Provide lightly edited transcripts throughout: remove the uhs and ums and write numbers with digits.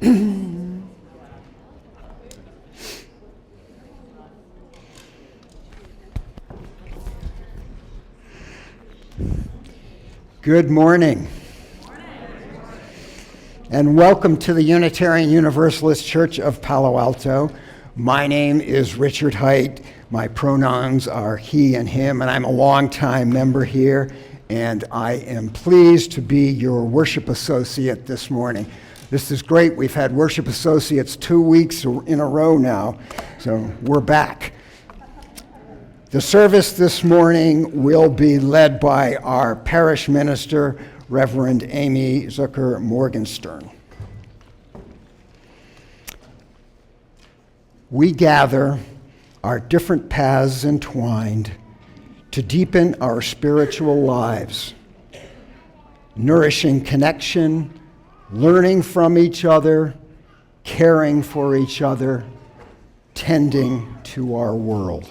Good morning. And welcome to the Unitarian Universalist Church of Palo Alto. My name is Richard Haidt. My pronouns are he and him, and I'm a longtime member here, and I am pleased to be your worship associate this morning. This is great. We've had worship associates 2 weeks in a row now, so we're back. The service this morning will be led by our parish minister, Reverend Amy Zucker Morgenstern. We gather, our different paths entwined, to deepen our spiritual lives, nourishing connection, learning from each other, caring for each other, tending to our world.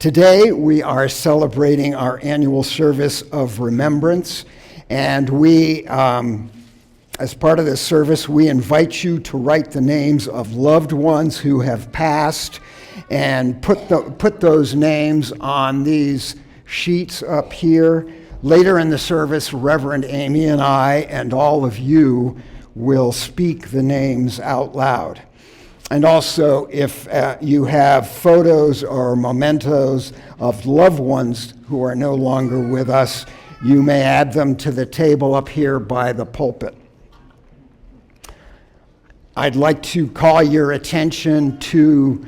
Today, we are celebrating our annual service of remembrance, and we, as part of this service, we invite you to write the names of loved ones who have passed and put those names on these sheets up here. Later in the service, Reverend Amy and I and all of you will speak the names out loud. And also, if you have photos or mementos of loved ones who are no longer with us, you may add them to the table up here by the pulpit. I'd like to call your attention to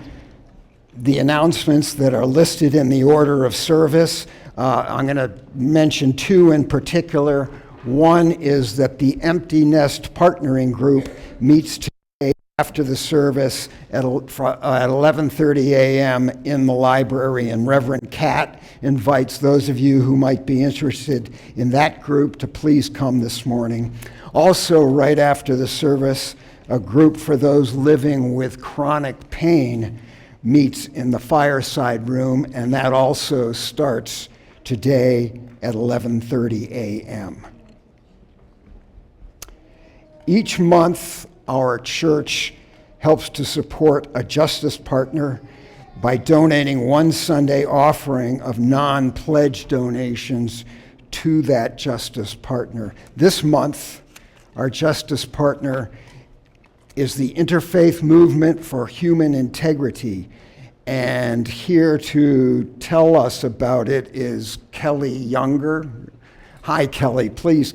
the announcements that are listed in the order of service. I'm going to mention two in particular. One is that the Empty Nest Partnering Group meets after the service at 11:30 a.m. in the library, and Reverend Cat invites those of you who might be interested in that group to please come this morning. Also, right after the service, a group for those living with chronic pain meets in the fireside room, and that also starts today at 11:30 a.m. Each month, our church helps to support a justice partner by donating one Sunday offering of non-pledge donations to that justice partner. This month, our justice partner is the Interfaith Movement for Human Integrity, and here to tell us about it is Kelly Younger. Hi, Kelly. Please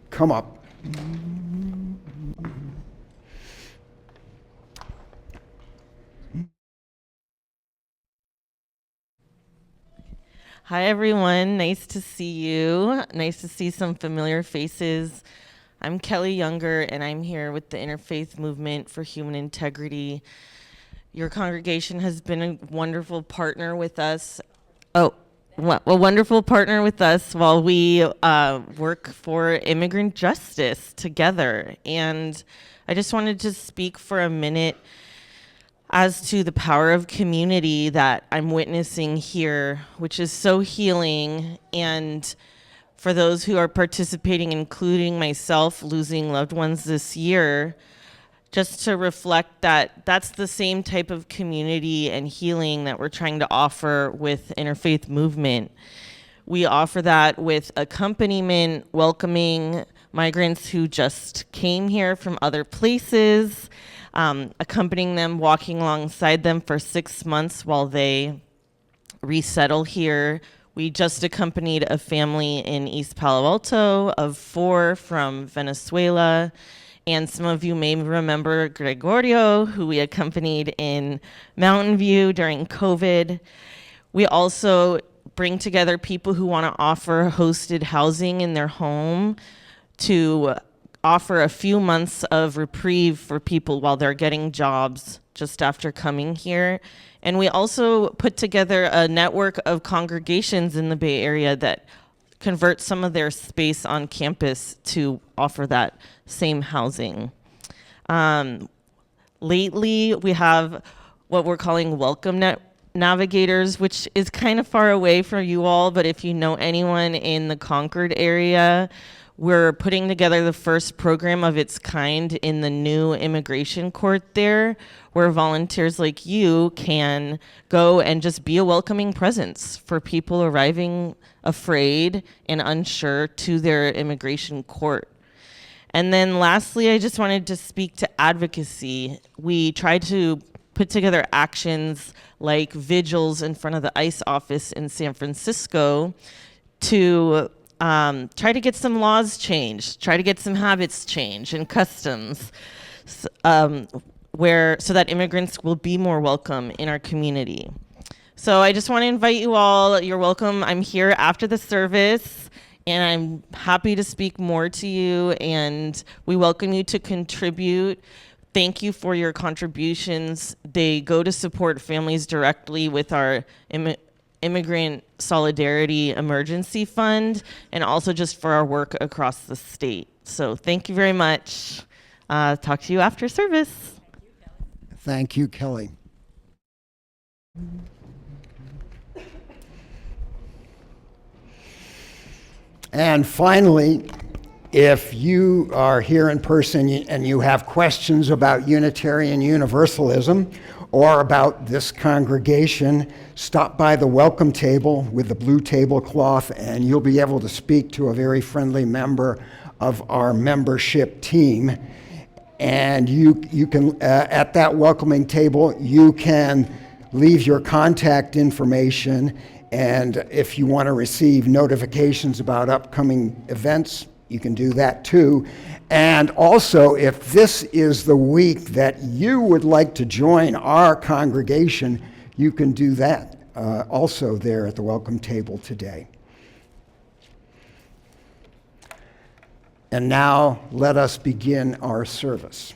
come up. Hi, everyone. Nice to see you. Nice to see some familiar faces. I'm Kelly Younger, and I'm here with the Interfaith Movement for Human Integrity. Your congregation has been a wonderful partner with us. A wonderful partner with us while we work for immigrant justice together. And I just wanted to speak for a minute as to the power of community that I'm witnessing here, which is so healing. And for those who are participating, including myself, losing loved ones this year, just to reflect that that's the same type of community and healing that we're trying to offer with Interfaith Movement. We offer that with accompaniment, welcoming migrants who just came here from other places, accompanying them, walking alongside them for 6 months while they resettle here. We just accompanied a family in East Palo Alto of 4 from Venezuela. And some of you may remember Gregorio, who we accompanied in Mountain View during COVID. We also bring together people who want to offer hosted housing in their home to offer a few months of reprieve for people while they're getting jobs just after coming here. And we also put together a network of congregations in the Bay Area that convert some of their space on campus to offer that same housing. Lately, we have what we're calling Welcome Navigators, which is kind of far away from you all, but if you know anyone in the Concord area, We're putting together the first program of its kind in the new immigration court there, where volunteers like you can go and just be a welcoming presence for people arriving afraid and unsure to their immigration court. And then lastly, I just wanted to speak to advocacy. We tried to put together actions like vigils in front of the ICE office in San Francisco to try to get some laws changed, try to get some habits changed and customs, so that immigrants will be more welcome in our community. So I just want to invite you all. You're welcome. I'm here after the service, and I'm happy to speak more to you, and we welcome you to contribute. Thank you for your contributions. They go to support families directly with our Immigrant Solidarity Emergency Fund, and also just for our work across the state. So thank you very much. Talk to you after service. Thank you, Kelly. And finally, if you are here in person and you have questions about Unitarian Universalism or about this congregation, stop by the welcome table with the blue tablecloth and you'll be able to speak to a very friendly member of our membership team. And you can, at that welcoming table, you can leave your contact information, and if you want to receive notifications about upcoming events, you can do that too. And also, if this is the week that you would like to join our congregation, you can do that also there at the welcome table today. And now let us begin our service.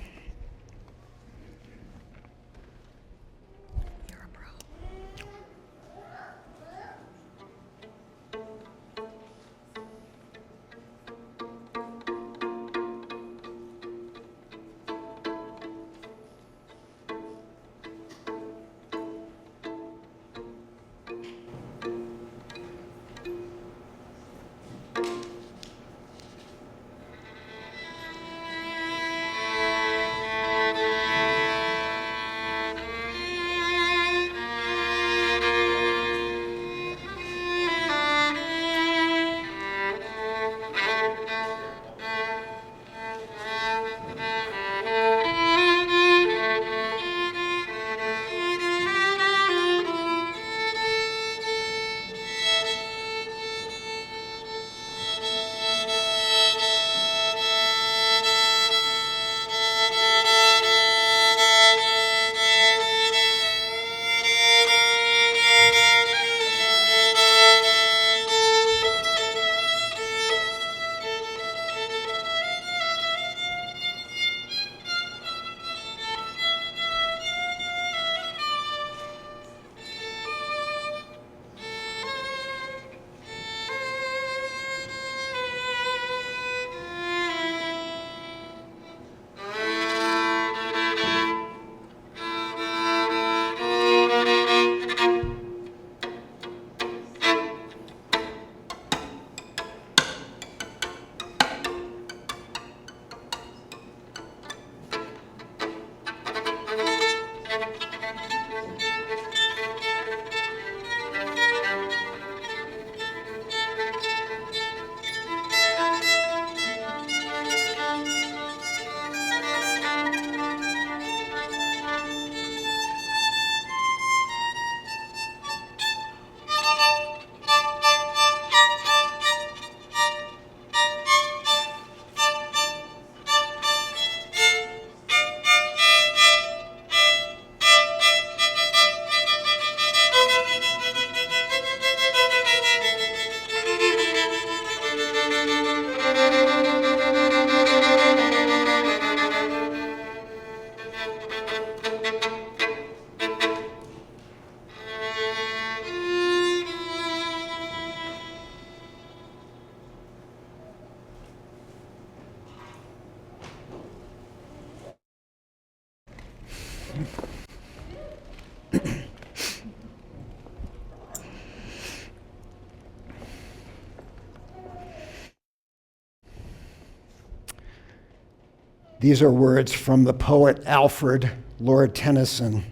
These are words from the poet Alfred Lord Tennyson.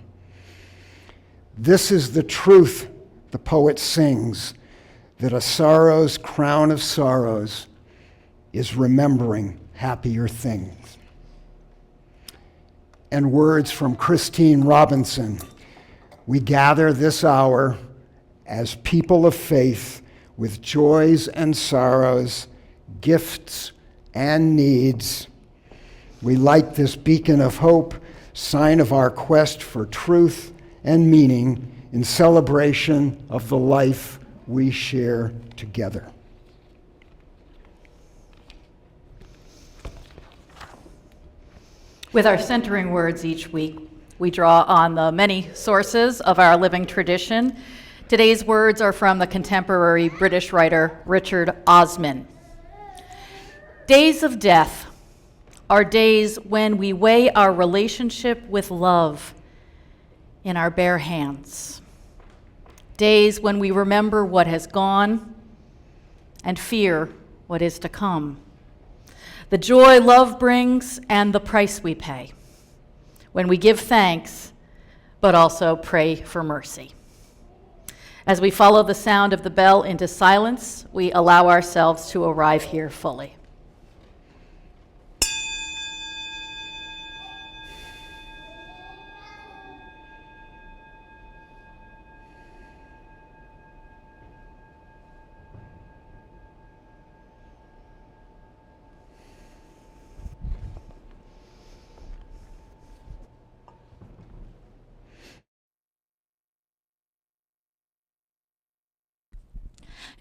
This is the truth, the poet sings, that a sorrow's crown of sorrows is remembering happier things. And words from Christine Robinson. We gather this hour as people of faith with joys and sorrows, gifts and needs. We light this beacon of hope, sign of our quest for truth and meaning in celebration of the life we share together. With our centering words each week, we draw on the many sources of our living tradition. Today's words are from the contemporary British writer Richard Osman. Days of death are days when we weigh our relationship with love in our bare hands. Days when we remember what has gone and fear what is to come. The joy love brings and the price we pay when we give thanks, but also pray for mercy. As we follow the sound of the bell into silence, we allow ourselves to arrive here fully.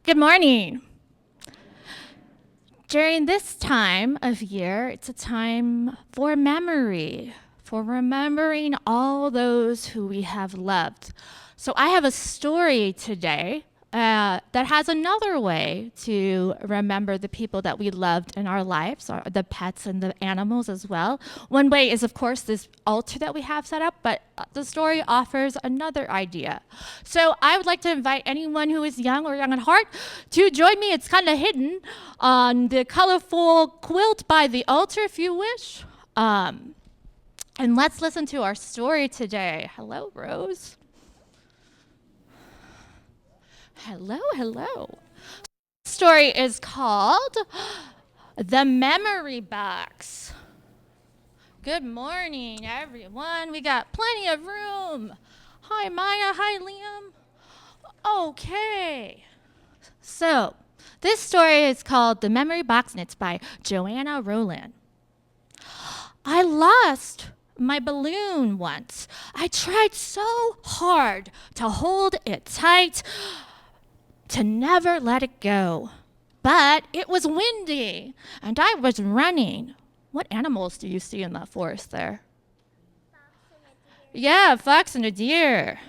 Good morning. During this time of year, it's a time for memory, for remembering all those who we have loved. So I have a story today that has another way to remember the people that we loved in our lives, or the pets and the animals as well. One way is, of course, this altar that we have set up, but the story offers another idea. So I would like to invite anyone who is young or young at heart to join me. It's kind of hidden on the colorful quilt by the altar, if you wish. And let's listen to our story today. Hello, Rose. Hello, hello. The story is called The Memory Box. Good morning, everyone. We got plenty of room. Hi, Maya. Hi, Liam. Okay. So, this story is called The Memory Box, and it's by Joanna Rowland. I lost my balloon once. I tried so hard to hold it tight, to never let it go. But it was windy, and I was running. What animals do you see in that forest there? Yeah, a fox and a deer.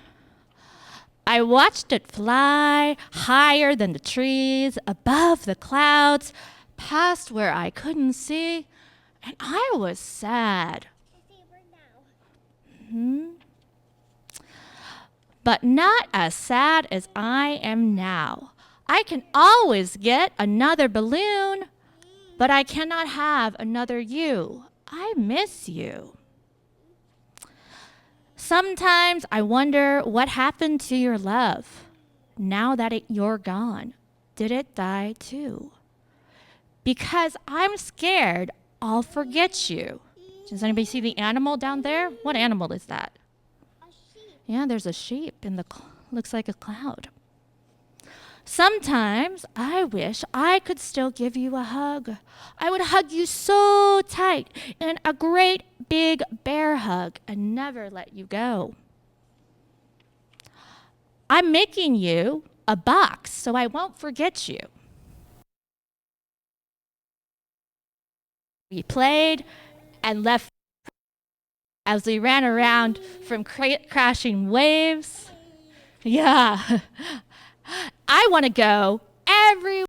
I watched it fly higher than the trees, above the clouds, past where I couldn't see, and I was sad. But not as sad as I am now. I can always get another balloon, but I cannot have another you. I miss you. Sometimes I wonder what happened to your love now that you're gone. Did it die too? Because I'm scared I'll forget you. Does anybody see the animal down there? What animal is that? Yeah, there's a sheep in the looks like a cloud. Sometimes I wish I could still give you a hug. I would hug you so tight in a great big bear hug and never let you go. I'm making you a box so I won't forget you. We played and left as we ran around from crashing waves. Yeah. I want to go everywhere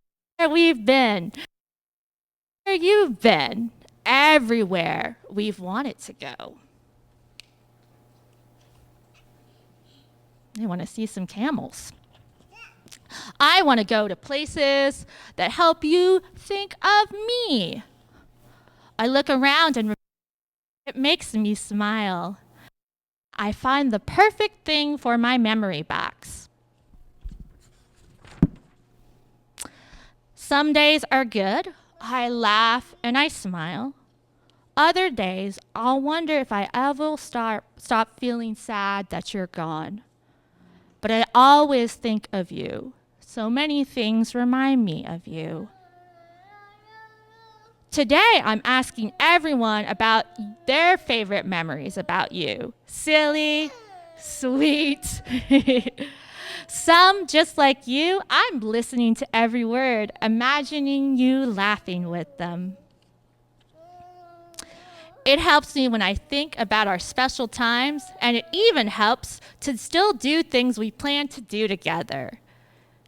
we've been. Where you've been. Everywhere we've wanted to go. I want to see some camels. I want to go to places that help you think of me. I look around and It makes me smile. I find the perfect thing for my memory box. Some days are good. I laugh and I smile. Other days, I'll wonder if I ever stop feeling sad that you're gone. But I always think of you. So many things remind me of you. Today, I'm asking everyone about their favorite memories about you. Silly, sweet. Some, just like you, I'm listening to every word, imagining you laughing with them. It helps me when I think about our special times, and it even helps to still do things we plan to do together.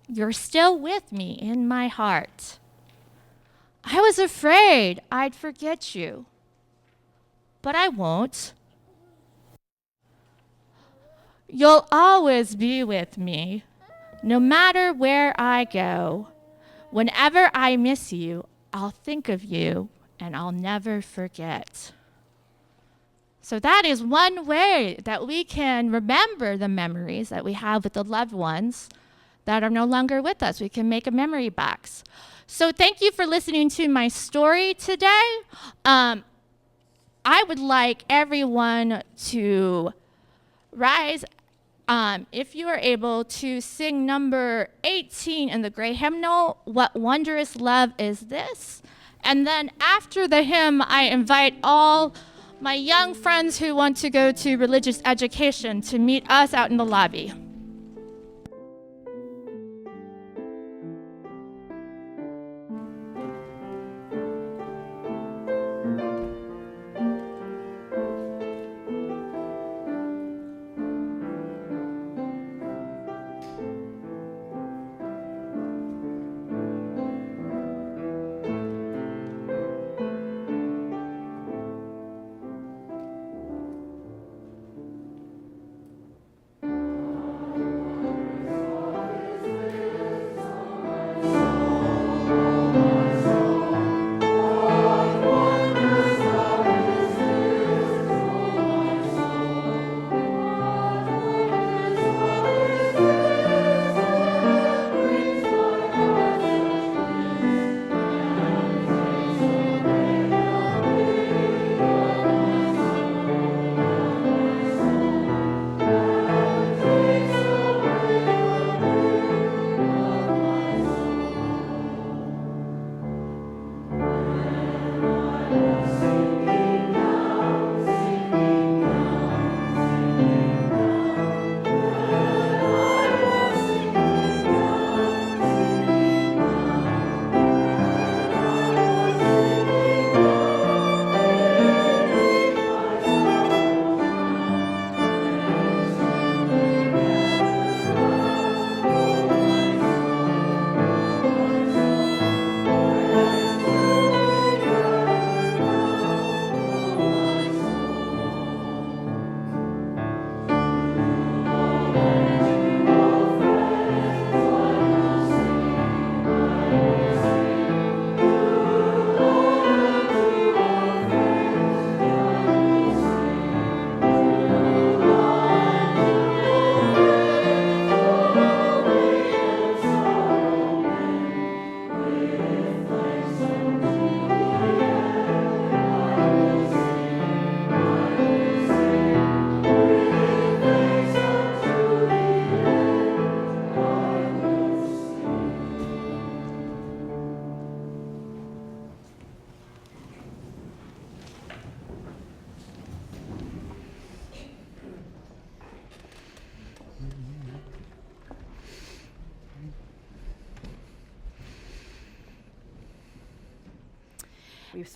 You're still with me in my heart. I was afraid I'd forget you, but I won't. You'll always be with me, no matter where I go. Whenever I miss you, I'll think of you, and I'll never forget. So that is one way that we can remember the memories that we have with the loved ones that are no longer with us. We can make a memory box. So thank you for listening to my story today. I would like everyone to rise, if you are able, to sing number 18 in the Gray Hymnal, What Wondrous Love Is This? And then after the hymn, I invite all my young friends who want to go to religious education to meet us out in the lobby.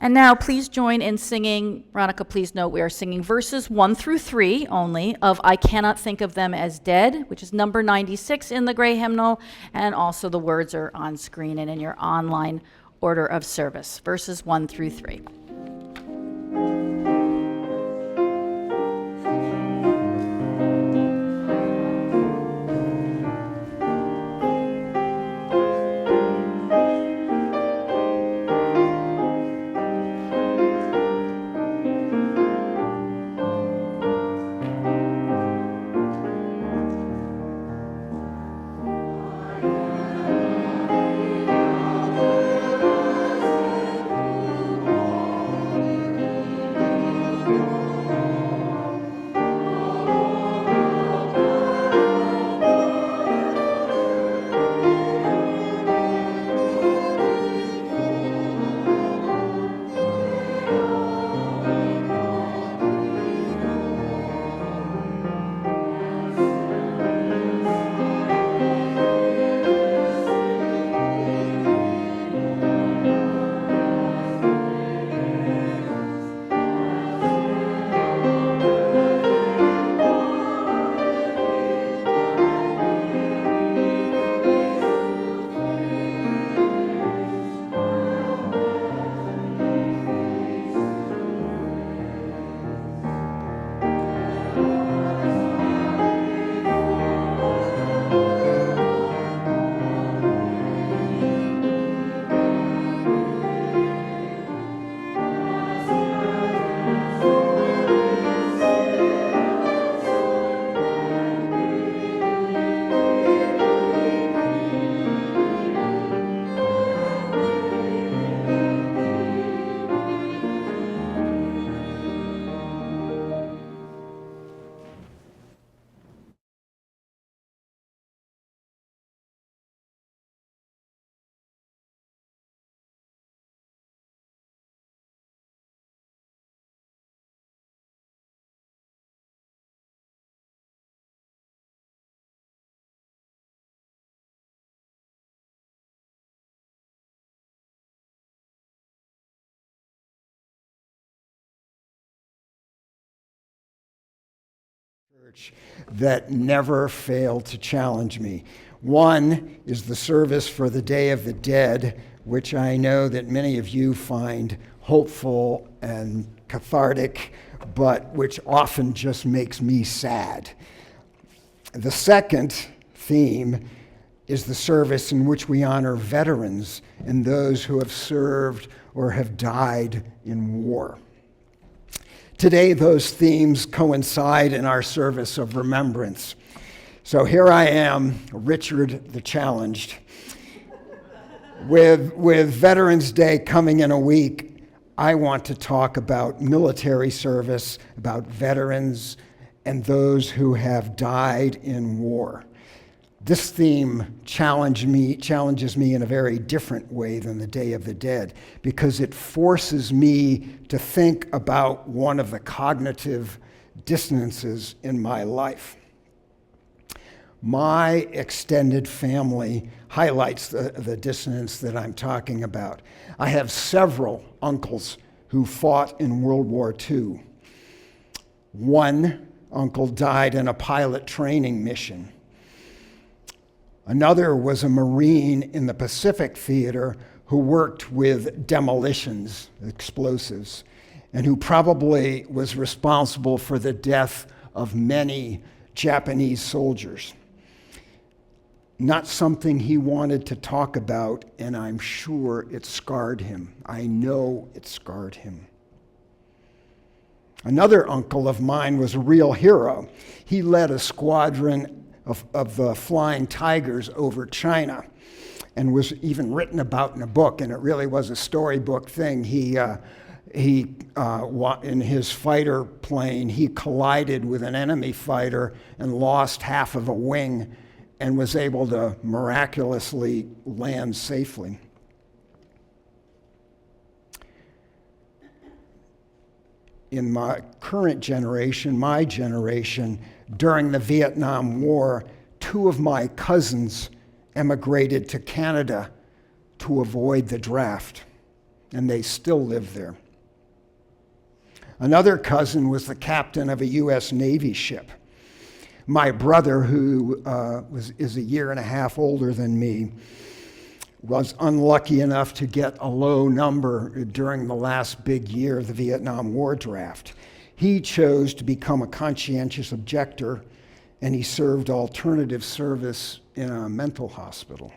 And now please join in singing, Veronica, please note we are singing verses 1 through 3 only of I Cannot Think of Them as Dead, which is number 96 in the Gray Hymnal, and also the words are on screen and in your online order of service, verses 1 through 3. that never fail to challenge me. One is the service for the Day of the Dead, which I know that many of you find hopeful and cathartic, but which often just makes me sad. The second theme is the service in which we honor veterans and those who have served or have died in war. Today, those themes coincide in our service of remembrance. So here I am, Richard the Challenged. With Veterans Day coming in a week, I want to talk about military service, about veterans, and those who have died in war. This theme challenges me in a very different way than the Day of the Dead, because it forces me to think about one of the cognitive dissonances in my life. My extended family highlights the dissonance that I'm talking about. I have several uncles who fought in World War II. One uncle died in a pilot training mission. Another was a Marine in the Pacific Theater who worked with demolitions, explosives, and who probably was responsible for the death of many Japanese soldiers. Not something he wanted to talk about, and I'm sure it scarred him. I know it scarred him. Another uncle of mine was a real hero. He led a squadron of the Flying Tigers over China and was even written about in a book, and it really was a storybook thing. In his fighter plane, he collided with an enemy fighter and lost half of a wing and was able to miraculously land safely. In my current generation, my generation, during the Vietnam War, two of my cousins emigrated to Canada to avoid the draft, and they still live there. Another cousin was the captain of a U.S. Navy ship. My brother, who is a year and a half older than me, was unlucky enough to get a low number during the last big year of the Vietnam War draft. He chose to become a conscientious objector, and he served alternative service in a mental hospital.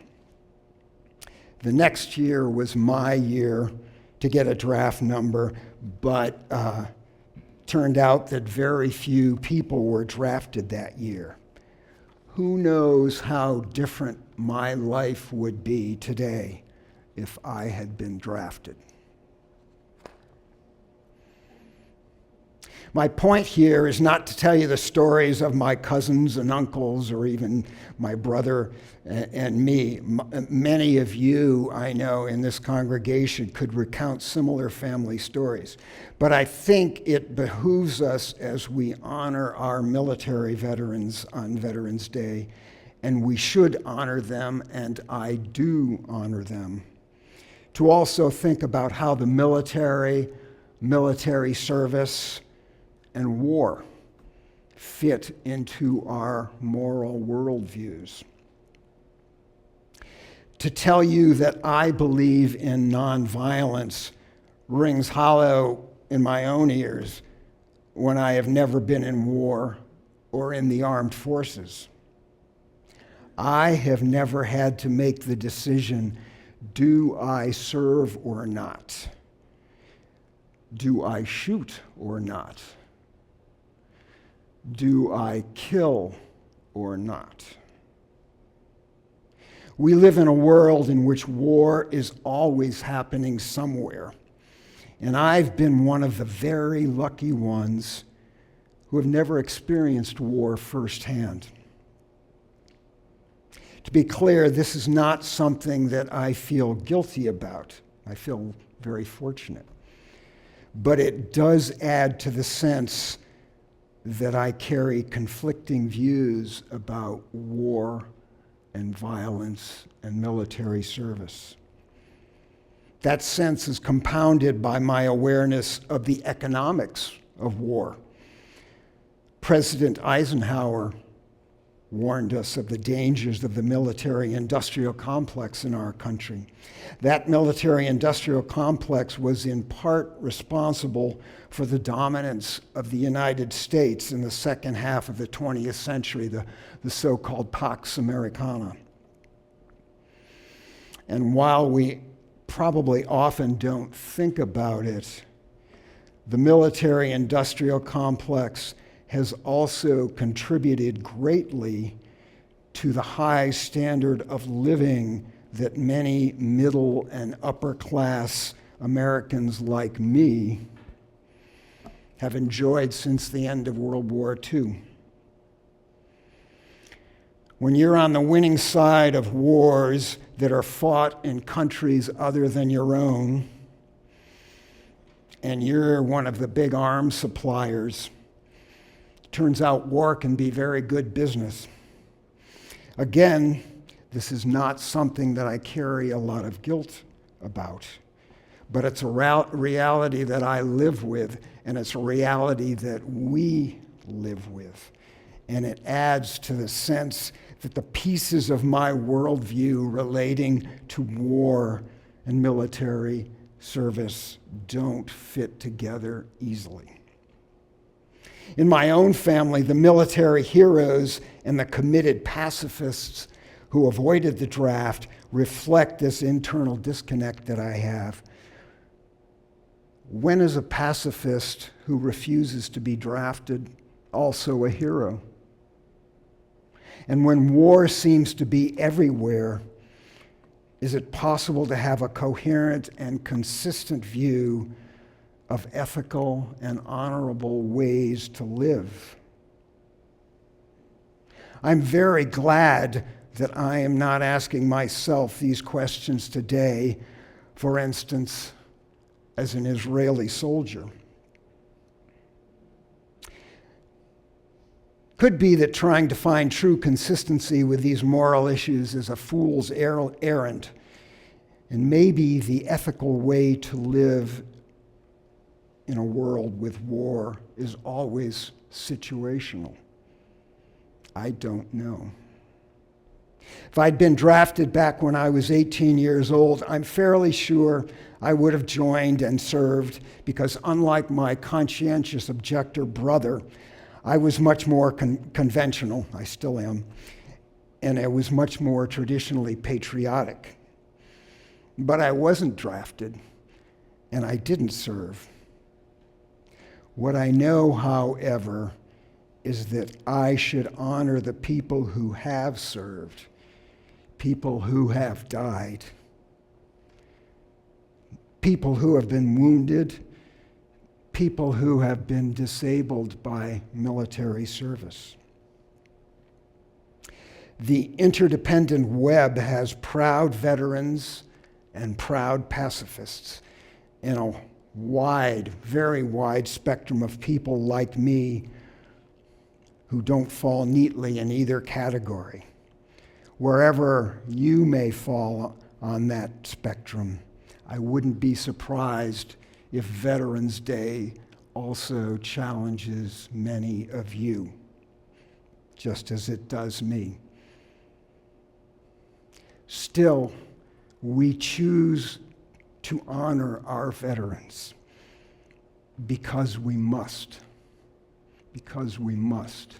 The next year was my year to get a draft number, but turned out that very few people were drafted that year. Who knows how different my life would be today if I had been drafted? My point here is not to tell you the stories of my cousins and uncles or even my brother and me. Many of you, I know, in this congregation could recount similar family stories. But I think it behooves us as we honor our military veterans on Veterans Day, and we should honor them, and I do honor them, to also think about how the military service, and war fit into our moral worldviews. To tell you that I believe in nonviolence rings hollow in my own ears when I have never been in war or in the armed forces. I have never had to make the decision, do I serve or not? Do I shoot or not? Do I kill or not? We live in a world in which war is always happening somewhere. And I've been one of the very lucky ones who have never experienced war firsthand. To be clear, this is not something that I feel guilty about. I feel very fortunate. But it does add to the sense that I carry conflicting views about war and violence and military service. That sense is compounded by my awareness of the economics of war. President Eisenhower warned us of the dangers of the military-industrial complex in our country. That military-industrial complex was in part responsible for the dominance of the United States in the second half of the 20th century, the so-called Pax Americana. And while we probably often don't think about it, the military-industrial complex has also contributed greatly to the high standard of living that many middle and upper class Americans like me have enjoyed since the end of World War II. When you're on the winning side of wars that are fought in countries other than your own, and you're one of the big arms suppliers, turns out war can be very good business. Again, this is not something that I carry a lot of guilt about, but it's a reality that I live with, and it's a reality that we live with. And it adds to the sense that the pieces of my worldview relating to war and military service don't fit together easily. In my own family, the military heroes and the committed pacifists who avoided the draft reflect this internal disconnect that I have. When is a pacifist who refuses to be drafted also a hero? And when war seems to be everywhere, is it possible to have a coherent and consistent view of ethical and honorable ways to live? I'm very glad that I am not asking myself these questions today, for instance, as an Israeli soldier. Could be that trying to find true consistency with these moral issues is a fool's errand, and maybe the ethical way to live in a world with war is always situational. I don't know. If I'd been drafted back when I was 18 years old, I'm fairly sure I would have joined and served, because unlike my conscientious objector brother, I was much more conventional, I still am, and I was much more traditionally patriotic. But I wasn't drafted, and I didn't serve. What I know, however, is that I should honor the people who have served, people who have died, people who have been wounded, people who have been disabled by military service. The interdependent web has proud veterans and proud pacifists, and a wide, very wide spectrum of people like me who don't fall neatly in either category. Wherever you may fall on that spectrum, I wouldn't be surprised if Veterans Day also challenges many of you, just as it does me. Still, we choose to honor our veterans because we must. Because we must.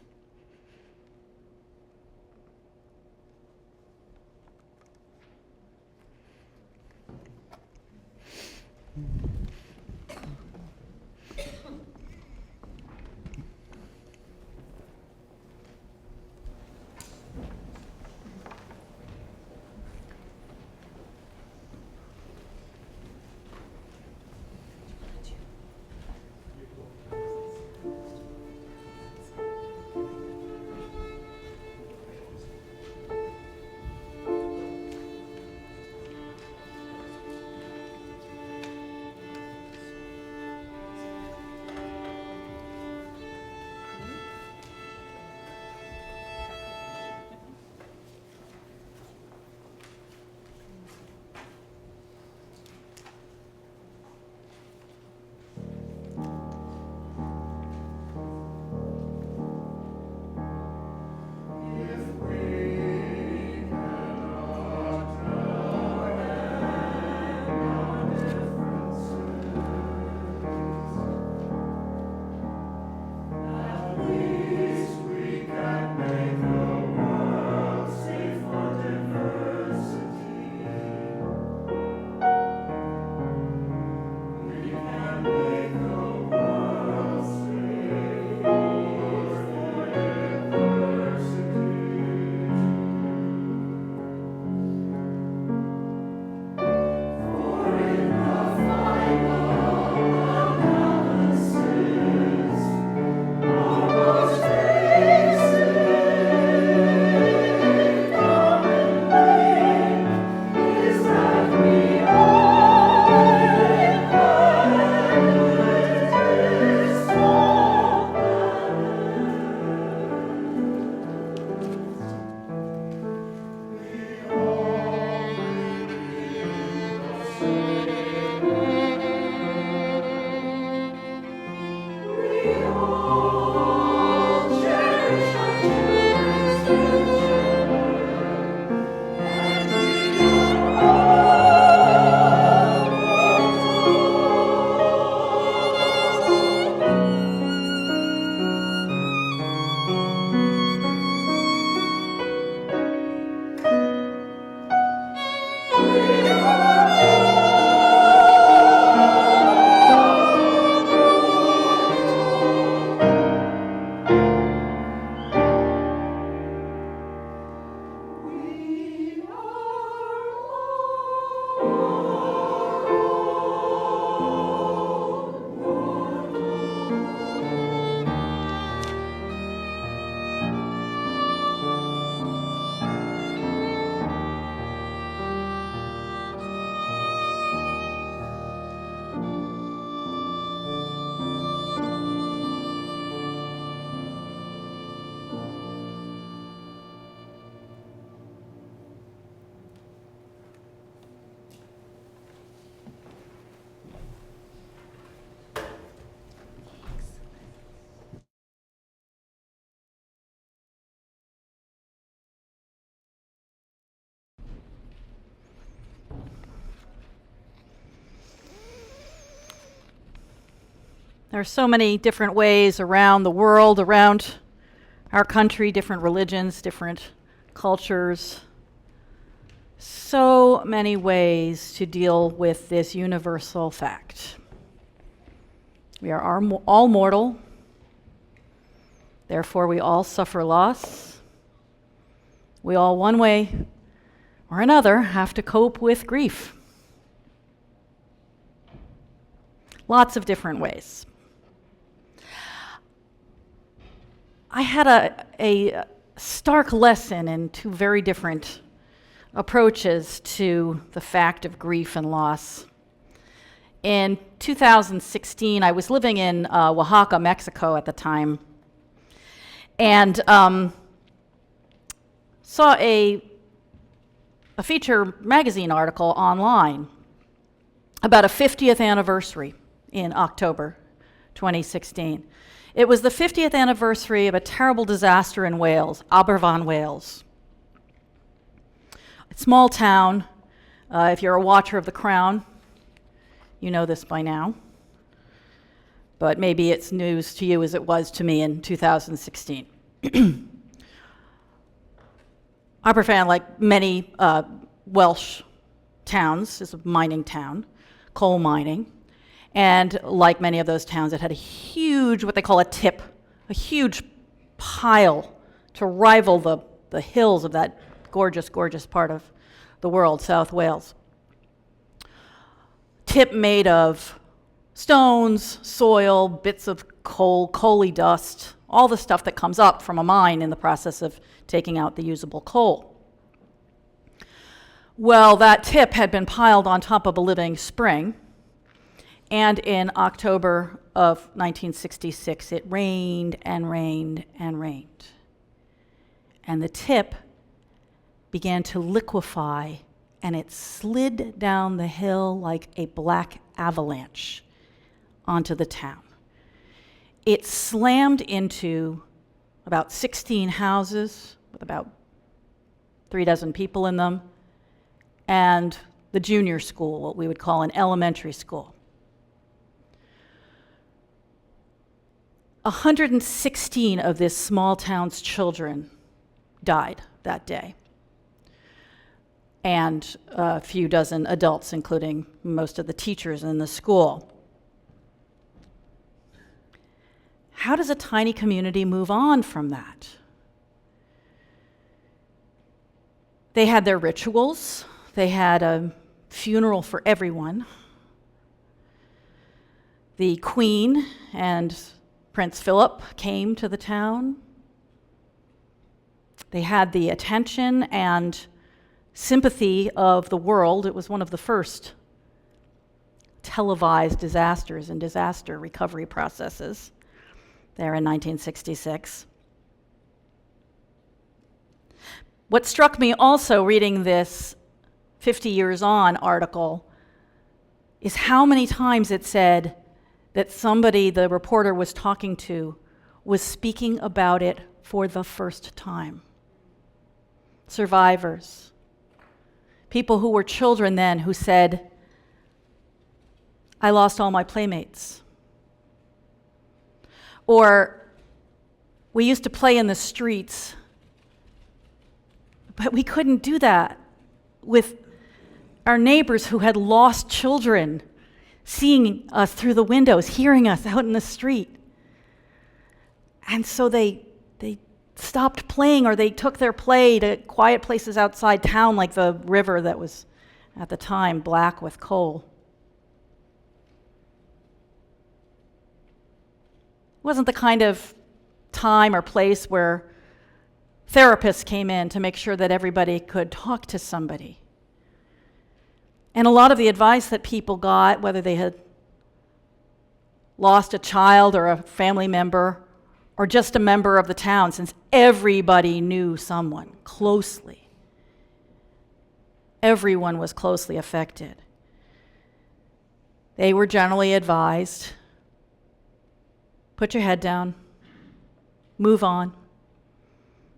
There are so many different ways around the world, around our country, different religions, different cultures. So many ways to deal with this universal fact. We are all mortal, therefore we all suffer loss. We all, one way or another, have to cope with grief. Lots of different ways. I had a stark lesson in two very different approaches to the fact of grief and loss. In 2016, I was living in Oaxaca, Mexico at the time, and saw a feature magazine article online about a 50th anniversary in October 2016. It was the 50th anniversary of a terrible disaster in Wales, Aberfan, Wales. A small town. If you're a watcher of The Crown, you know this by now. But maybe it's news to you as it was to me in 2016. Aberfan, like many Welsh towns, is a mining town, coal mining. And like many of those towns, it had a huge, what they call a tip, a huge pile to rival the hills of that gorgeous, gorgeous part of the world, South Wales. Tip made of stones, soil, bits of coal, coaly dust, all the stuff that comes up from a mine in the process of taking out the usable coal. Well, that tip had been piled on top of a living spring, and in October of 1966, it rained and rained and rained. And the tip began to liquefy, and it slid down the hill like a black avalanche onto the town. It slammed into about 16 houses with about 36 people in them, and the junior school, what we would call an elementary school. 116 of this small town's children died that day, and a few dozen adults, including most of the teachers in the school. How does a tiny community move on from that? They had their rituals. They had a funeral for everyone. The Queen and Prince Philip came to the town. They had the attention and sympathy of the world. It was one of the first televised disasters and disaster recovery processes there in 1966. What struck me also reading this 50 years on article is how many times it said that somebody the reporter was talking to was speaking about it for the first time. Survivors, people who were children then who said, I lost all my playmates. Or, we used to play in the streets, but we couldn't do that with our neighbors who had lost children, seeing us through the windows, hearing us out in the street. And so they stopped playing, or they took their play to quiet places outside town, like the river that was at the time black with coal. It wasn't the kind of time or place where therapists came in to make sure that everybody could talk to somebody. And a lot of the advice that people got, whether they had lost a child or a family member or just a member of the town, since everybody knew someone closely, everyone was closely affected, they were generally advised, put your head down, move on.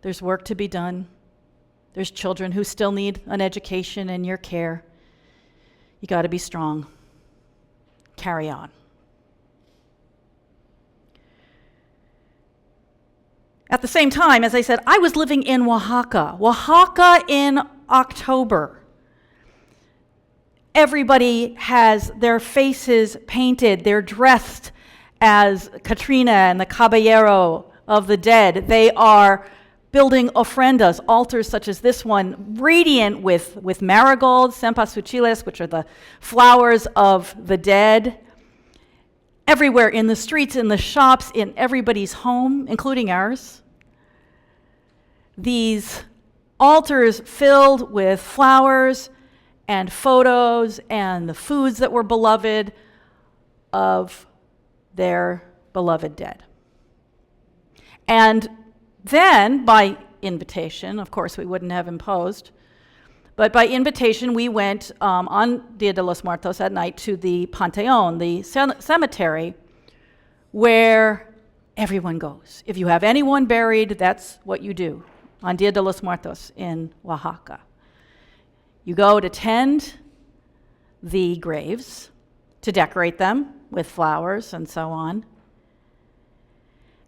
There's work to be done. There's children who still need an education and your care. You got to be strong. Carry on. At the same time, as I said, I was living in Oaxaca. Oaxaca in October. Everybody has their faces painted. They're dressed as Katrina and the Caballero of the dead. They are building ofrendas, altars such as this one, radiant with marigolds, cempasúchiles, which are the flowers of the dead. Everywhere, in the streets, in the shops, in everybody's home, including ours. These altars filled with flowers and photos and the foods that were beloved of their beloved dead. And then, by invitation, of course we wouldn't have imposed, but by invitation we went on Dia de los Muertos at night to the Panteon, the cemetery, where everyone goes. If you have anyone buried, that's what you do on Dia de los Muertos in Oaxaca. You go to tend the graves, to decorate them with flowers and so on.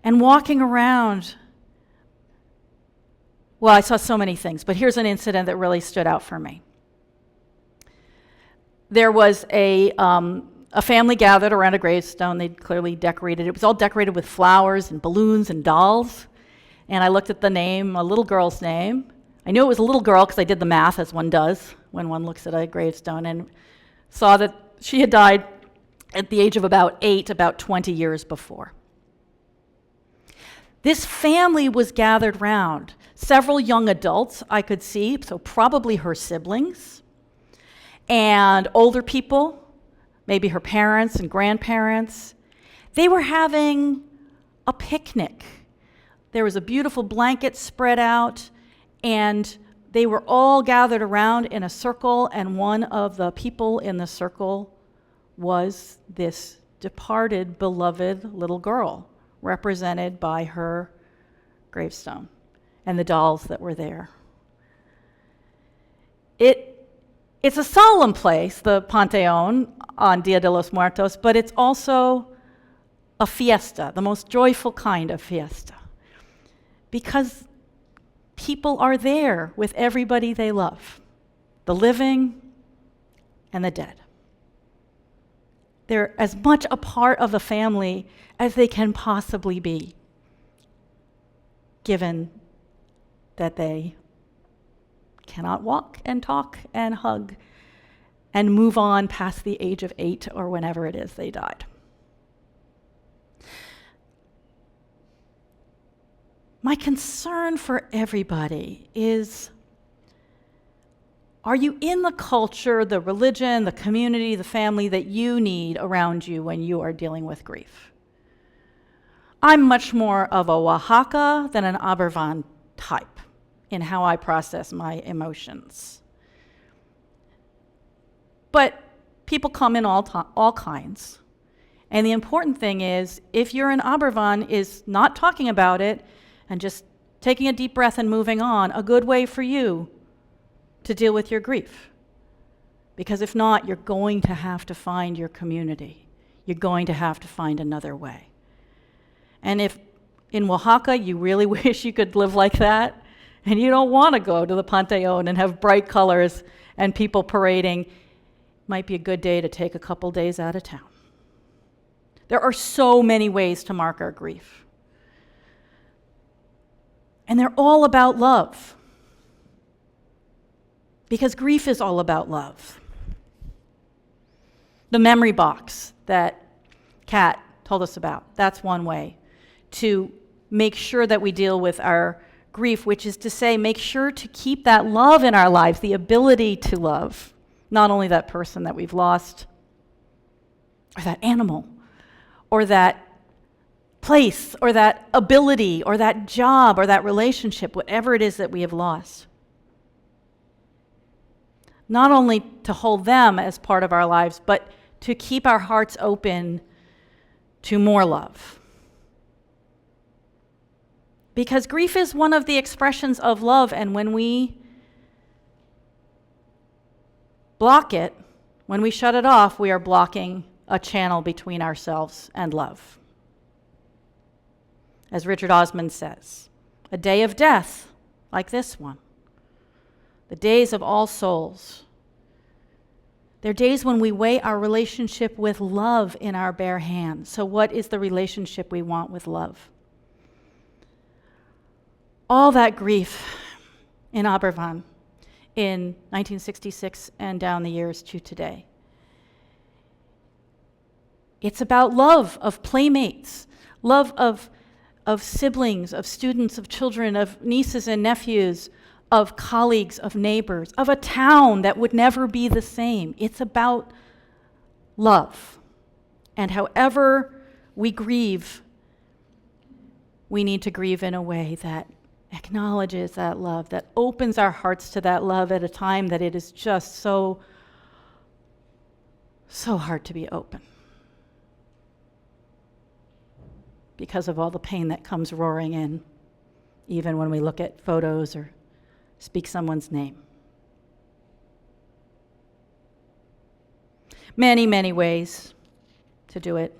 And walking around, well, I saw so many things, but here's an incident that really stood out for me. There was a family gathered around a gravestone. They'd clearly decorated it. It was all decorated with flowers and balloons and dolls. And I looked at the name, a little girl's name. I knew it was a little girl because I did the math, as one does when one looks at a gravestone, and saw that she had died at the age of about 8, about 20 years before. This family was gathered round. Several young adults I could see, so probably her siblings, and older people, maybe her parents and grandparents. They were having a picnic. There was a beautiful blanket spread out, and they were all gathered around in a circle, and one of the people in the circle was this departed, beloved little girl, represented by her gravestone and the dolls that were there. It's a solemn place, the Panteon on Dia de los Muertos, but it's also a fiesta, the most joyful kind of fiesta, because people are there with everybody they love, the living and the dead. They're as much a part of the family as they can possibly be, given that they cannot walk and talk and hug and move on past the age of 8 or whenever it is they died. My concern for everybody is, are you in the culture, the religion, the community, the family that you need around you when you are dealing with grief? I'm much more of a Oaxaca than an Abervan type in how I process my emotions. But people come in all kinds. And the important thing is, if you're an Abervan, is not talking about it and just taking a deep breath and moving on, a good way for you to deal with your grief. Because if not, you're going to have to find your community. You're going to have to find another way. And if in Oaxaca you really wish you could live like that, and you don't want to go to the Panteon and have bright colors and people parading, might be a good day to take a couple days out of town. There are so many ways to mark our grief. And they're all about love. Because grief is all about love. The memory box that Kat told us about, that's one way to make sure that we deal with our grief, which is to say, make sure to keep that love in our lives, the ability to love, not only that person that we've lost, or that animal, or that place, or that ability, or that job, or that relationship, whatever it is that we have lost. Not only to hold them as part of our lives, but to keep our hearts open to more love. Because grief is one of the expressions of love, and when we block it, when we shut it off, we are blocking a channel between ourselves and love. as Richard Osman says, a day of death like this one, the days of all souls. They're days when we weigh our relationship with love in our bare hands. So what is the relationship we want with love? All that grief in Aberfan in 1966 and down the years to today. It's about love of playmates, love of siblings, of students, of children, of nieces and nephews, of colleagues, of neighbors, of a town that would never be the same. It's about love. And however we grieve, we need to grieve in a way that acknowledges that love, that opens our hearts to that love at a time that it is just so hard to be open because of all the pain that comes roaring in, even when we look at photos or speak someone's name. Many, many ways to do it.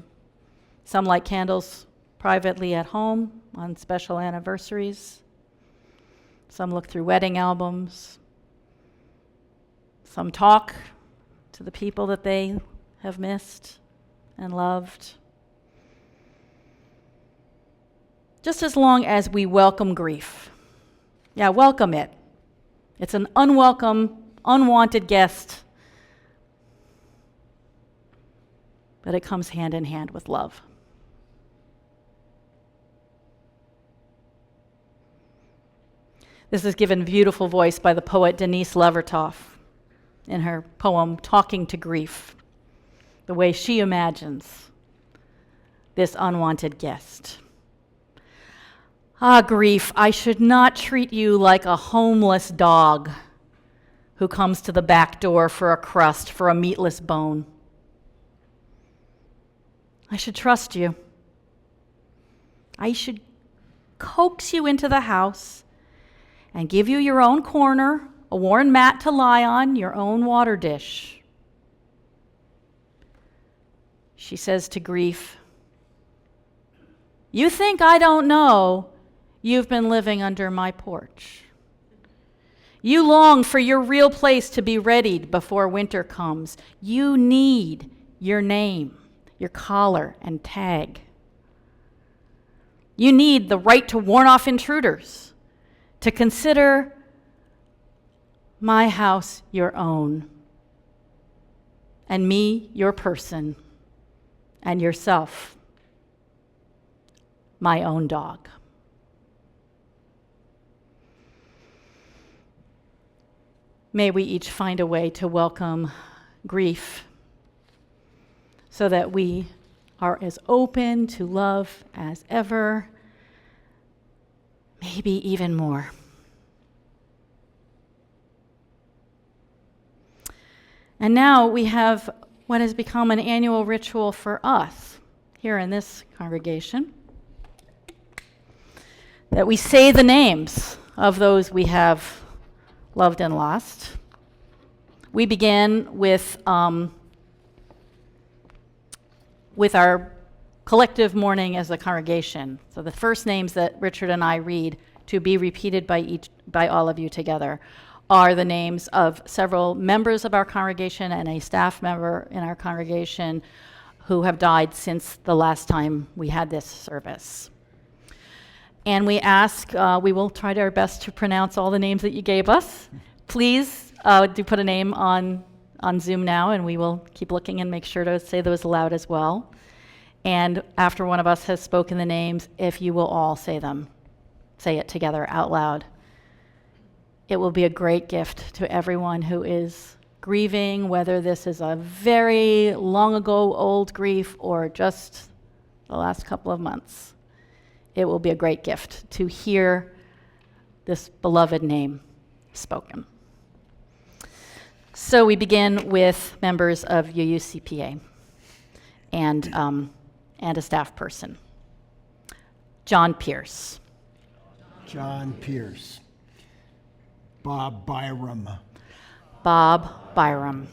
Some light candles privately at home on special anniversaries. Some look through wedding albums. Some talk to the people that they have missed and loved. Just as long as we welcome grief. Yeah, welcome it. It's an unwelcome, unwanted guest, but it comes hand in hand with love. This is given beautiful voice by the poet Denise Levertov in her poem, Talking to Grief, the way she imagines this unwanted guest. Ah, grief, I should not treat you like a homeless dog who comes to the back door for a crust, for a meatless bone. I should trust you. I should coax you into the house and give you your own corner, a worn mat to lie on, your own water dish. She says to grief, you think I don't know you've been living under my porch. You long for your real place to be readied before winter comes. You need your name, your collar and tag. You need the right to warn off intruders, to consider my house your own, and me your person, and yourself my own dog. May we each find a way to welcome grief so that we are as open to love as ever, maybe even more. And now we have what has become an annual ritual for us here in this congregation, that we say the names of those we have loved and lost. We begin with our collective mourning as a congregation. So the first names that Richard and I read, to be repeated by all of you together, are the names of several members of our congregation and a staff member in our congregation who have died since the last time we had this service. And we ask, we will try our best to pronounce all the names that you gave us. Please do put a name on Zoom now, and we will keep looking and make sure to say those aloud as well. And after one of us has spoken the names, if you will all say them, say it together out loud. It will be a great gift to everyone who is grieving, whether this is a very long ago old grief or just the last couple of months. It will be a great gift to hear this beloved name spoken. So we begin with members of UUCPA and a staff person. John Pierce. John Pierce. Bob Byram. Bob Byram.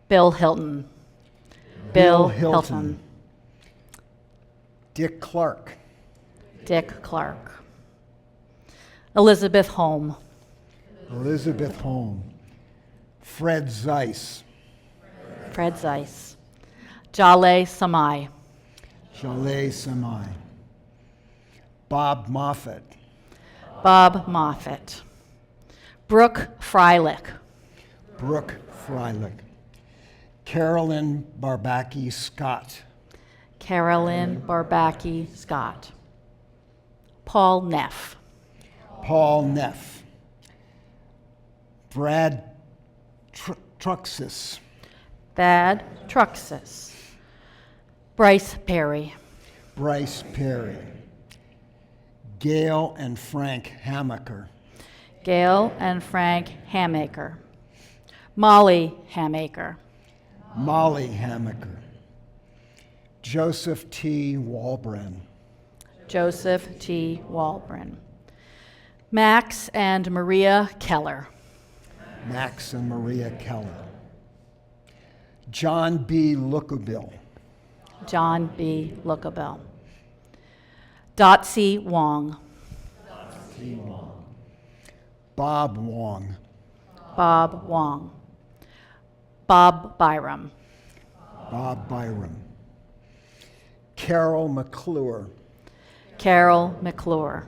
Bill Hilton. Bill Hilton. Dick Clark. Dick Clark. Elizabeth Holm. Elizabeth Holm. Fred Zeiss. Fred Zeiss. Jale Samai. Jaleh Samai. Bob Moffett. Bob Moffett. Brooke Freilich. Brooke Freilich. Carolyn Barbacki Scott. Carolyn Barbacki Scott. Paul Neff. Paul Neff. Brad Truxas. Thad Truxas. Bryce Perry. Bryce Perry. Gail and Frank Hamaker. Gail and Frank Hamaker. Molly Hamaker. Molly Hamaker. Joseph T. Walbren. Joseph T. Walbren. Max and Maria Keller. Max and Maria Keller. John B. Lookabill. John B. Lookabell. Dotsie Wong. Bob Wong. Bob Wong. Bob Byram. Bob Byram. Carol McClure. Carol McClure.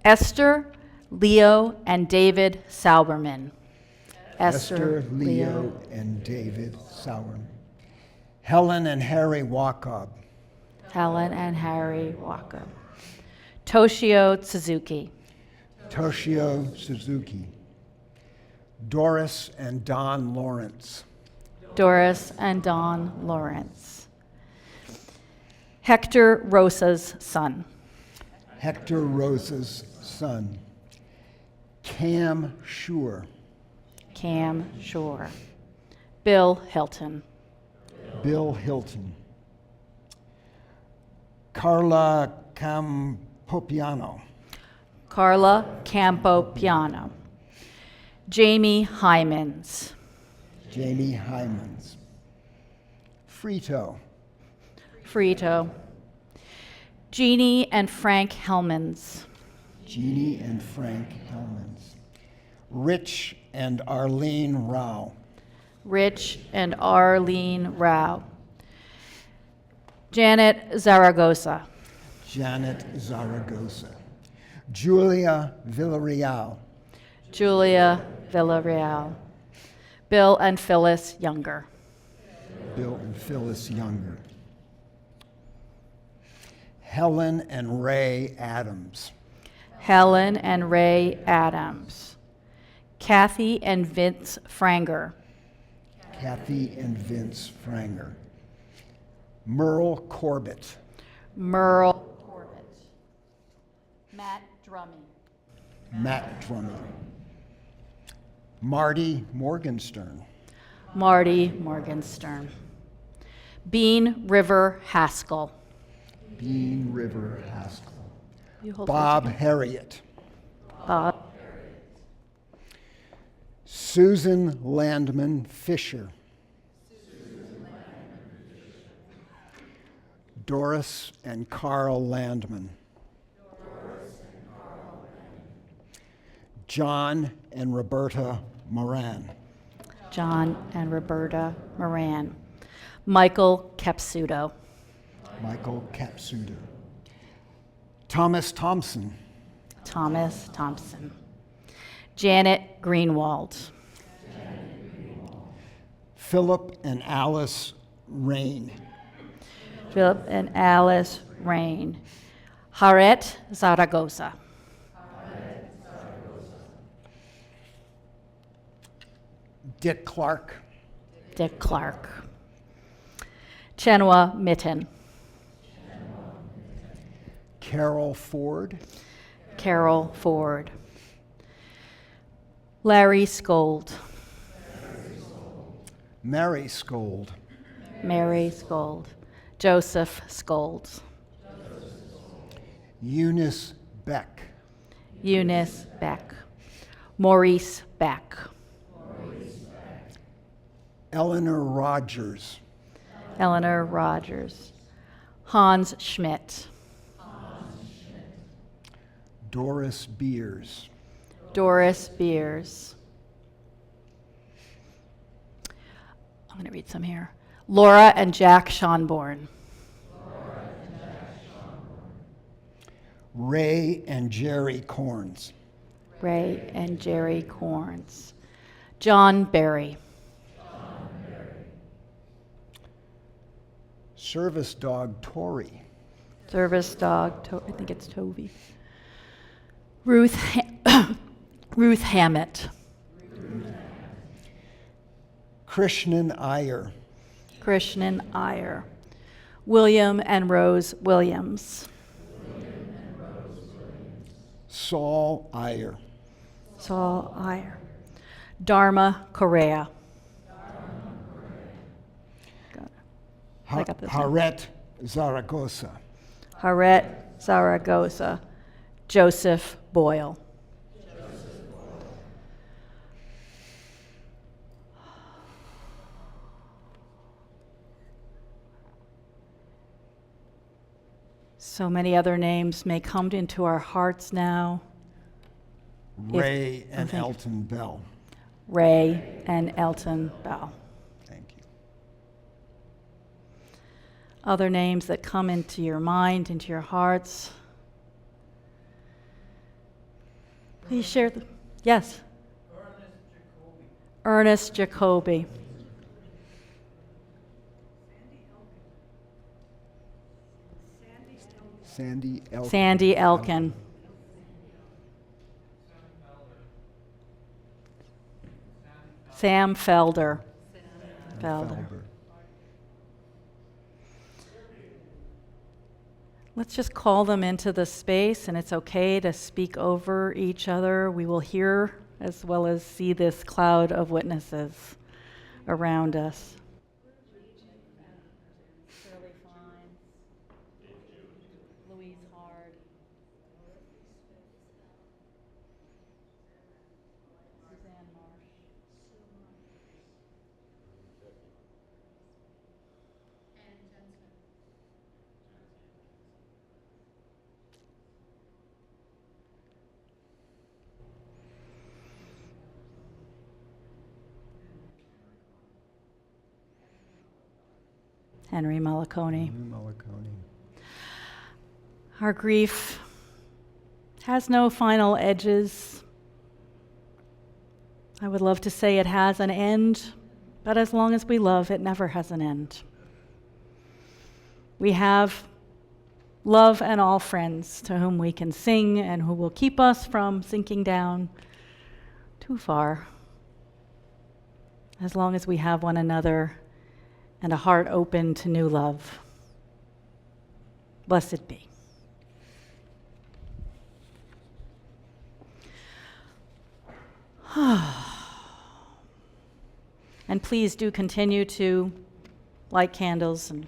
Esther, Leo, and David Sauberman. Esther, Leo, and David Sauerman. Helen and Harry Wacob. Helen and Harry Walker. Toshio Suzuki. Toshio Suzuki. Doris and Don Lawrence. Doris and Don Lawrence. Hector Rosa's son. Hector Rosa's son. Cam Shore. Cam Shore. Bill Hilton. Bill Hilton. Carla Campopiano. Carla Campopiano. Jamie Hymans. Jamie Hymans. Frito. Frito. Jeannie and Frank Hellmans. Jeannie and Frank Hellmans. Rich and Arlene Rao. Rich and Arlene Rao. Janet Zaragoza. Janet Zaragoza. Julia Villarreal. Julia Villarreal. Bill and Phyllis Younger. Bill and Phyllis Younger. Helen and Ray Adams. Helen and Ray Adams. Kathy and Vince Franger. Kathy and Vince Franger. Merle Corbett. Merle Corbett. Matt Drummy. Matt Drummond. Marty Morgenstern. Marty Morgenstern. Bean River Haskell. Bean River Haskell. You hold Bob Harriet. Bob. Susan Landman Fisher. Doris and Carl Landman. John and Roberta Moran. John and Roberta Moran. Michael Capsuto. Michael Capsudo. Thomas Thompson. Thomas Thompson. Janet Greenwald. Philip and Alice Rain. Philip and Alice Rain. Haret Zaragoza. Dick Clark. Dick Clark. Chenwa Mitten. Carol Ford. Carol Ford. Larry Scold. Mary Scold. Mary Scold. Joseph Scold. Eunice Beck. Eunice Beck. Maurice Beck. Eleanor Rogers. Eleanor Rogers. Hans Schmidt. Doris Beers. Doris Beers. I'm going to read some here. Laura and Jack Schonborn. Ray and Jerry Corns. Ray and Jerry Corns. John Berry. Service dog Tori. Service dog, I think it's Toby. Ruth Hammett. Krishnan Iyer. Krishnan Iyer. William and Rose Williams. Saul Iyer. Saul Iyer. Dharma Correa. I got this one. Haret Zaragoza. Haret Zaragoza. Joseph Boyle. So many other names may come into our hearts now. Ray and Elton Bell. Ray and Elton Bell. Thank you. Other names that come into your mind, into your hearts. Please share them. Yes. Ernest Jacoby. Sandy Elkin. Sandy Elkin. Sam Felder. Felder. Let's just call them into the space, and it's okay to speak over each other. We will hear as well as see this cloud of witnesses around us. Henry Malaconi. Our grief has no final edges. I would love to say it has an end, but as long as we love, it never has an end. We have love and all friends to whom we can sing and who will keep us from sinking down too far. As long as we have one another and a heart open to new love. Blessed be. And please do continue to light candles and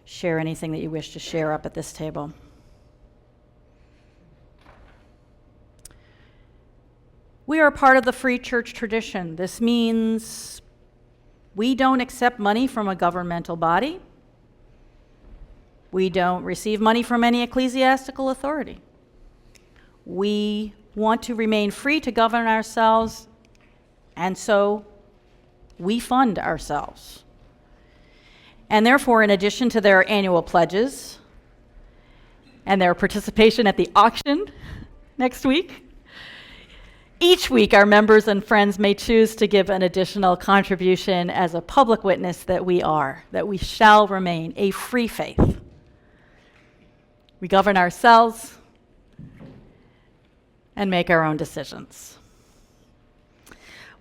share anything that you wish to share up at this table. We are part of the Free Church tradition. This means we don't accept money from a governmental body. We don't receive money from any ecclesiastical authority. We want to remain free to govern ourselves, and so we fund ourselves. And therefore, in addition to their annual pledges and their participation at the auction next week, each week our members and friends may choose to give an additional contribution as a public witness that we shall remain a free faith. We govern ourselves and make our own decisions.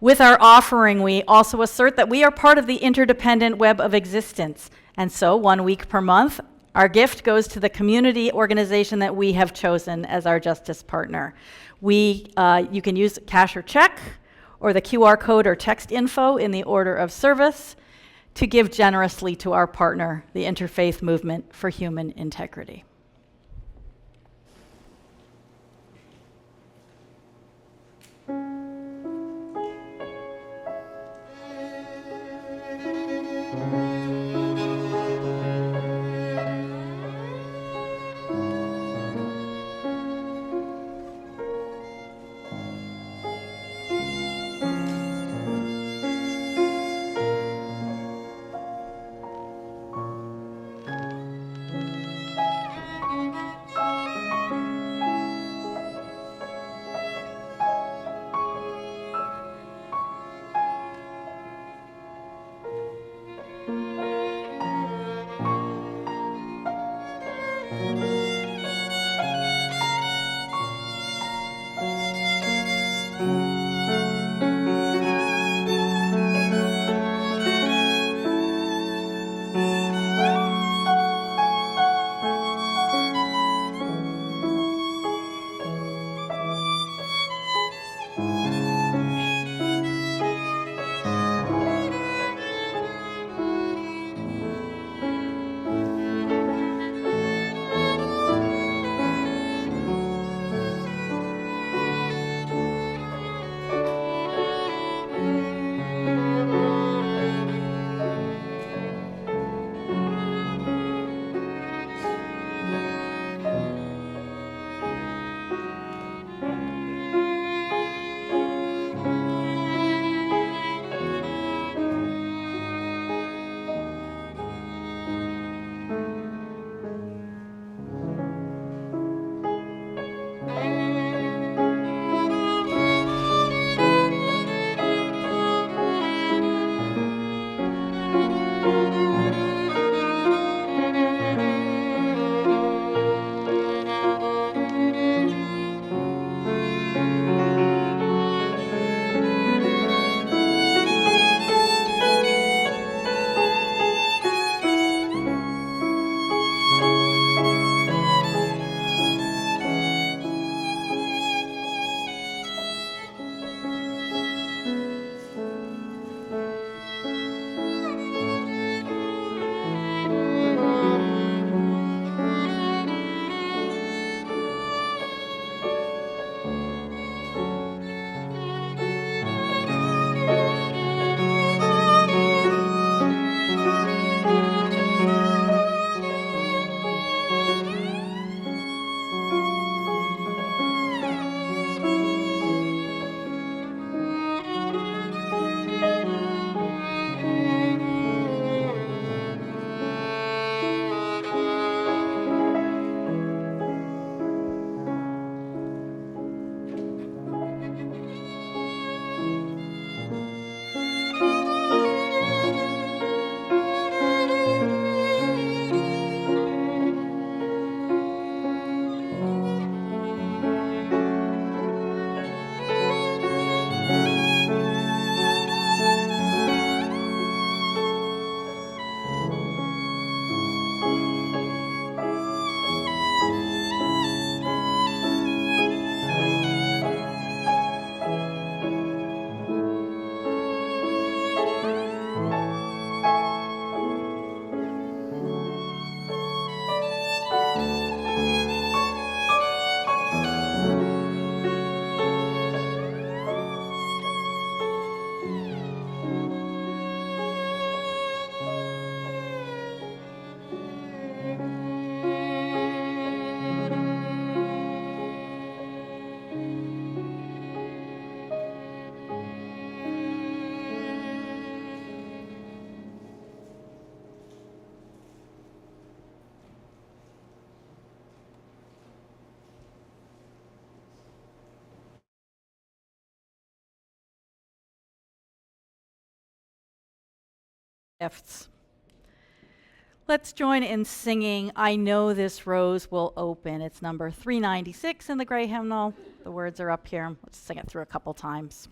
With our offering, we also assert that we are part of the interdependent web of existence. And so 1 week per month, our gift goes to the community organization that we have chosen as our justice partner. You can use cash or check, or the QR code or text info in the order of service to give generously to our partner, the Interfaith Movement for Human Integrity. gifts. Let's join in singing I Know This Rose Will Open. It's number 396 in the Gray Hymnal. The words are up here. Let's sing it through a couple times.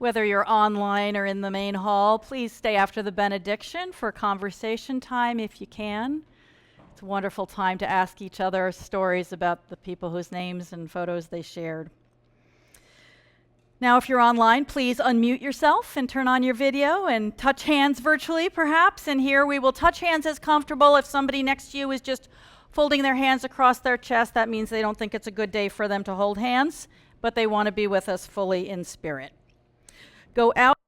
Whether you're online or in the main hall, please stay after the benediction for conversation time if you can. It's a wonderful time to ask each other stories about the people whose names and photos they shared. Now, if you're online, please unmute yourself and turn on your video and touch hands virtually, perhaps. And here we will touch hands as comfortable. If somebody next to you is just folding their hands across their chest, that means they don't think it's a good day for them to hold hands, but they want to be with us fully in spirit. Go out.